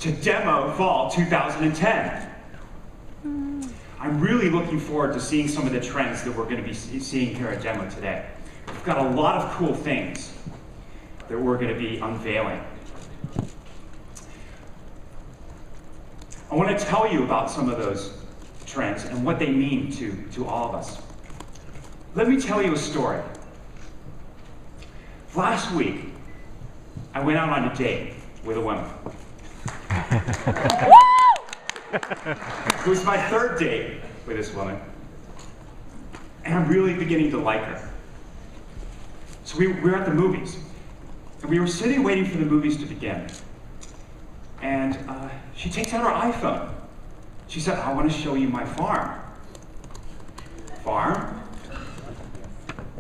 to demo fall 2010. I'm really looking forward to seeing some of the trends that we're going to be seeing here at Demo today. We've got a lot of cool things that we're going to be unveiling. I want to tell you about some of those trends and what they mean to all of us. Let me tell you a story. Last week, I went out on a date with a woman. It was my third date with this woman, and I'm really beginning to like her. So we were at the movies, and we were sitting waiting for the movies to begin. And she takes out her iPhone. She said, "I want to show you my farm." Farm?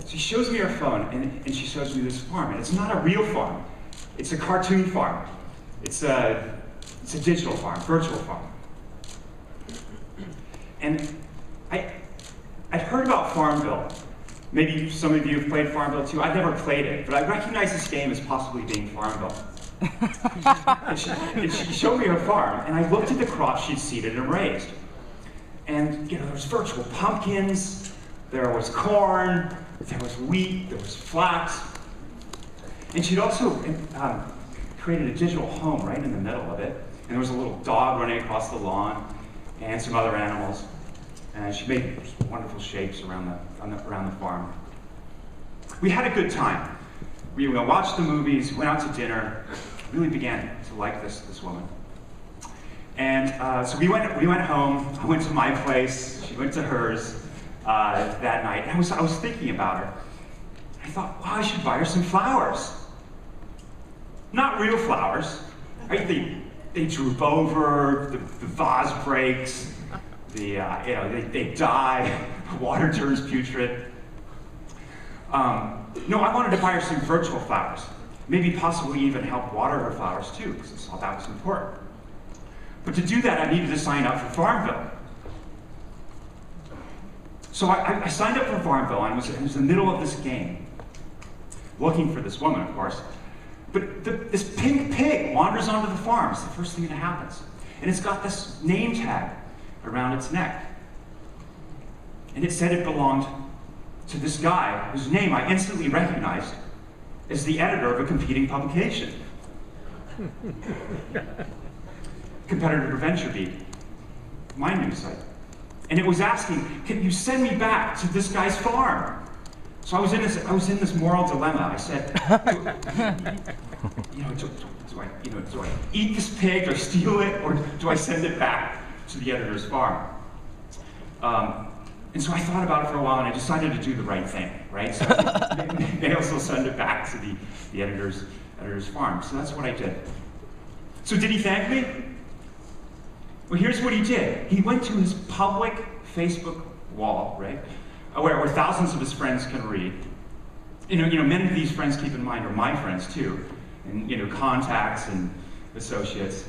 She shows me her phone, and she shows me this farm. And it's not a real farm. It's a cartoon farm. It's a digital farm, virtual farm. And I'd heard about Farmville. Maybe some of you have played Farmville too. I've never played it, but I recognize this game as possibly being Farmville. and she showed me her farm, and I looked at the crops she'd seeded and raised. And there was virtual pumpkins, there was corn, there was wheat, there was flax. And she'd also created a digital home right in the middle of it. And there was a little dog running across the lawn, and some other animals. And she made wonderful shapes around the farm. We had a good time. We watched the movies, went out to dinner, really began to like this woman. And so we went home. I went to my place, she went to hers that night. And I was thinking about her. I thought, wow, I should buy her some flowers. Not real flowers, right? They droop over, the vase breaks, they die, water turns putrid. No, I wanted to buy her some virtual flowers. Maybe possibly even help water her flowers too, because I thought that was important. But to do that, I needed to sign up for Farmville. So I signed up for Farmville, and it was in the middle of this game, looking for this woman, of course. But this pink pig wanders onto the farm. It's the first thing that happens. And it's got this name tag around its neck. And it said it belonged to this guy whose name I instantly recognized as the editor of a competing publication. Competitor to VentureBeat, my news site. And it was asking, can you send me back to this guy's farm? So I was in this moral dilemma. I said, do I eat this pig or steal it, or do I send it back to the editor's farm? And so I thought about it for a while, and I decided to do the right thing, right? So maybe I'll still send it back to the editor's farm. So that's what I did. So did he thank me? Well, here's what he did. He went to his public Facebook wall, right? Where thousands of his friends can read. Many of these friends, keep in mind, are my friends too, and contacts and associates.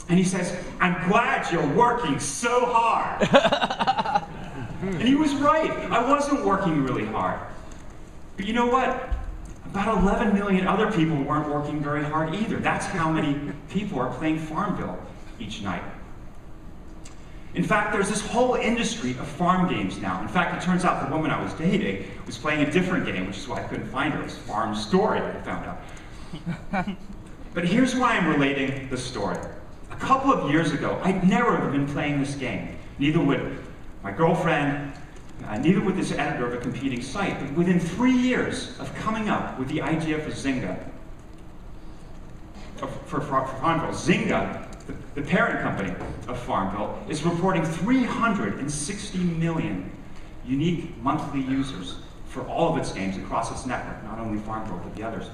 And he says, "I'm glad you're working so hard." And he was right. I wasn't working really hard. But you know what? About 11 million other people weren't working very hard either. That's how many people are playing Farmville each night. In fact, there's this whole industry of farm games now. In fact, it turns out the woman I was dating was playing a different game, which is why I couldn't find her. It was Farm Story, I found out. But here's why I'm relating the story. A couple of years ago, I'd never have been playing this game. Neither would my girlfriend, neither would this editor of a competing site. But within 3 years of coming up with the idea for Zynga, for Farmville, Zynga, the parent company of Farmville, is reporting 360 million unique monthly users for all of its games across its network, not only Farmville, but the others.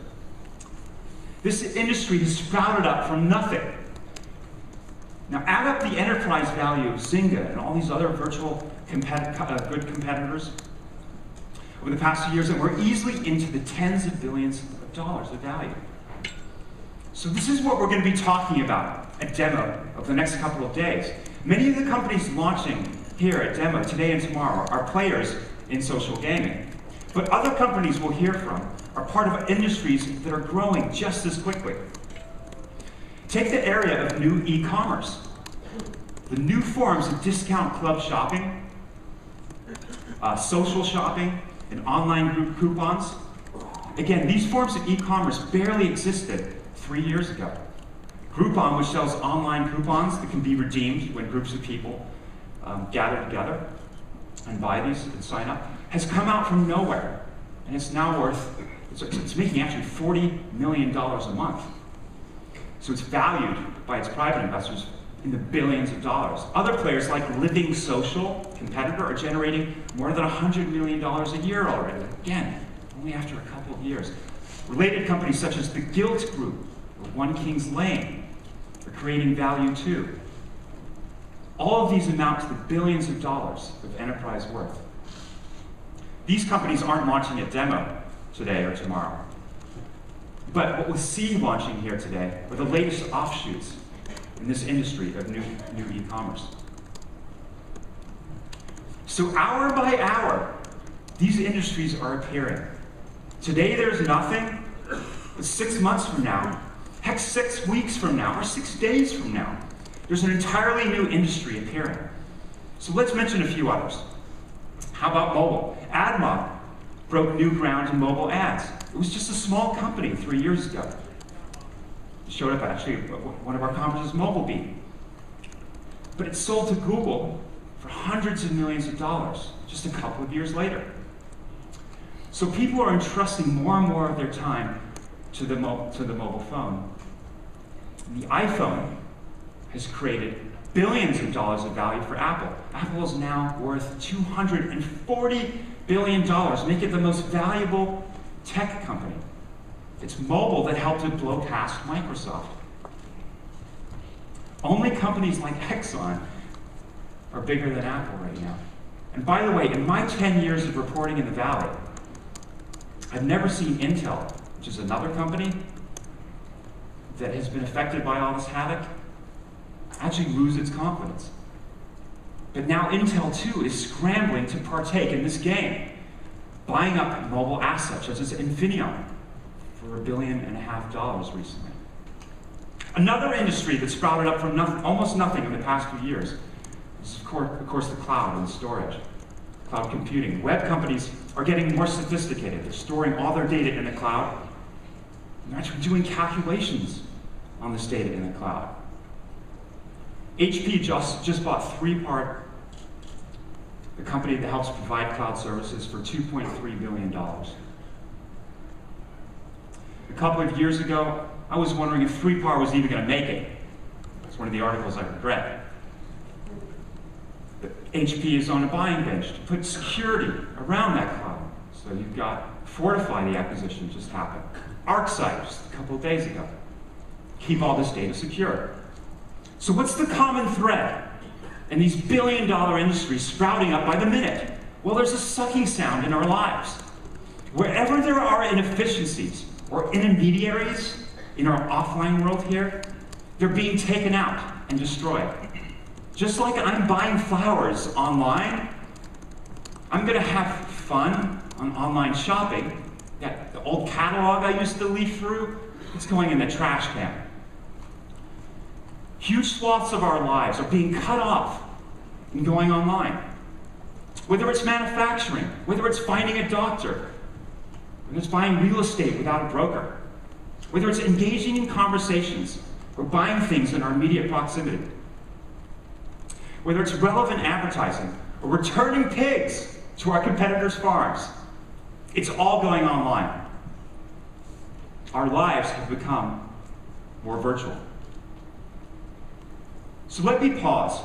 This industry has sprouted up from nothing. Now add up the enterprise value of Zynga and all these other virtual good competitors over the past few years, and we're easily into the tens of billions of dollars of value. So this is what we're going to be talking about at Demo over the next couple of days. Many of the companies launching here at Demo today and tomorrow are players in social gaming. But other companies we'll hear from are part of industries that are growing just as quickly. Take the area of new e-commerce. The new forms of discount club shopping, social shopping, and online group coupons. Again, these forms of e-commerce barely existed 3 years ago. Groupon, which sells online coupons that can be redeemed when groups of people gather together and buy these and sign up, has come out from nowhere. And it's now it's making actually $40 million a month. So it's valued by its private investors in the billions of dollars. Other players like Living Social, competitor, are generating more than $100 million a year already. Again, only after a couple of years. Related companies such as the Gilt Group or One Kings Lane are creating value too. All of these amount to the billions of dollars of enterprise worth. These companies aren't launching a demo today or tomorrow. But what we'll see launching here today are the latest offshoots in this industry of new e-commerce. So hour by hour, these industries are appearing. Today there's nothing, but 6 months from now, heck, 6 weeks from now, or 6 days from now, there's an entirely new industry appearing. So let's mention a few others. How about mobile? AdMob broke new ground in mobile ads. It was just a small company 3 years ago. It showed up actually at one of our conferences, VentureBeat. But it sold to Google for hundreds of millions of dollars just a couple of years later. So people are entrusting more and more of their time to the mobile phone. And the iPhone has created billions of dollars of value for Apple. Apple is now worth $240 billion, making it the most valuable tech company. It's mobile that helped it blow past Microsoft. Only companies like Exxon are bigger than Apple right now. And by the way, in my 10 years of reporting in the Valley, I've never seen Intel, which is another company that has been affected by all this havoc, actually lose its confidence. But now Intel too is scrambling to partake in this game, buying up mobile assets such as Infineon for $1.5 billion recently. Another industry that sprouted up from almost nothing in the past few years is of course the cloud and storage, cloud computing. Web companies are getting more sophisticated. They're storing all their data in the cloud. And they're actually doing calculations on this data in the cloud. HP just bought 3Part, the company that helps provide cloud services, for $2.3 billion. A couple of years ago, I was wondering if 3Part was even going to make it. It's one of the articles I regret. But HP is on a buying bench to put security around that cloud. So you've got Fortify, the acquisition just happened. ArcSight, just a couple of days ago. Keep all this data secure. So what's the common thread in these billion-dollar industries sprouting up by the minute? Well, there's a sucking sound in our lives. Wherever there are inefficiencies or intermediaries in our offline world here, they're being taken out and destroyed. Just like I'm buying flowers online, I'm going to have fun on online shopping. That the old catalog I used to leaf through, it's going in the trash can. Huge swaths of our lives are being cut off and going online. Whether it's manufacturing, whether it's finding a doctor, whether it's buying real estate without a broker, whether it's engaging in conversations or buying things in our immediate proximity, whether it's relevant advertising or returning pigs to our competitors' farms, it's all going online. Our lives have become more virtual. So let me pause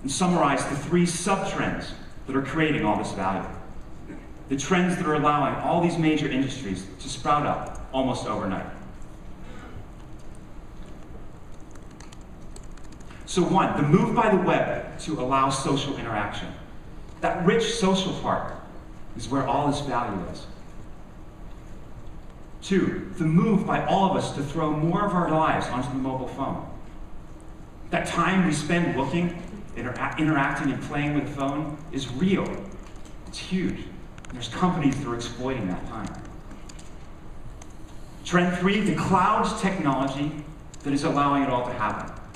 and summarize the 3 sub-trends that are creating all this value. The trends that are allowing all these major industries to sprout up almost overnight. So 1, the move by the web to allow social interaction. That rich social part is where all this value is. 2, the move by all of us to throw more of our lives onto the mobile phone. That time we spend looking, interacting, and playing with the phone is real. It's huge. And there's companies that are exploiting that time. Trend 3, the cloud technology that is allowing it all to happen.